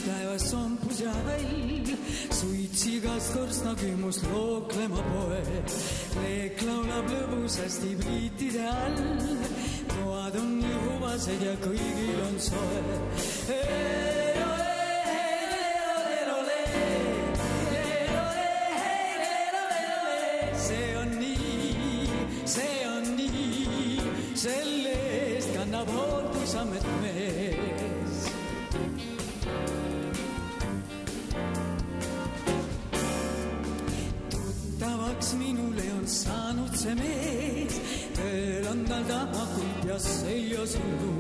taevas sompus ja hall, suitsigast korstna kümmus looklema poe. Leek laulab lõbusasti pliitide all, toad on juhuvased ja kõigil on soe. Selle eest kannab hooldusamet mees. Tuttavaks minule on saanud see mees, tööl on tal tahakult ja sõia sullu,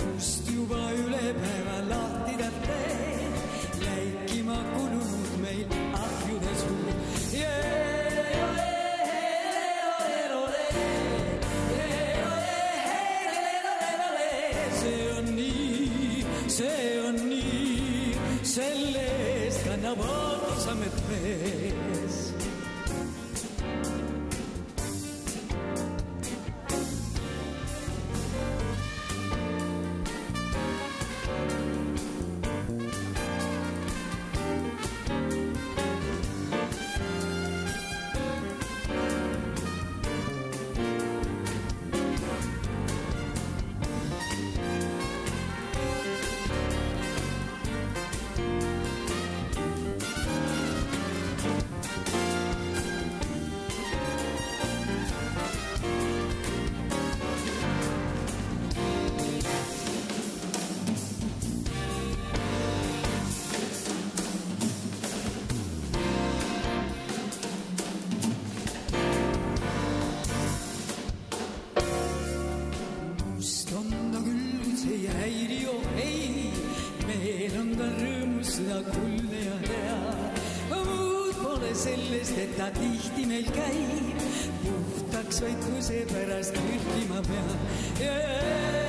kust juba üle päeva lahti ta teeb, läikima kulunud meil ahjude suu. See on nii, selle eest kannab hooldusamet mees. Ei häiri, oh ei, meel on ta rõõmus seda kuldne ja hea. Muud pole sellest, et ta tihti meil käib, puhtaks vaid kuse pärast külkima peab.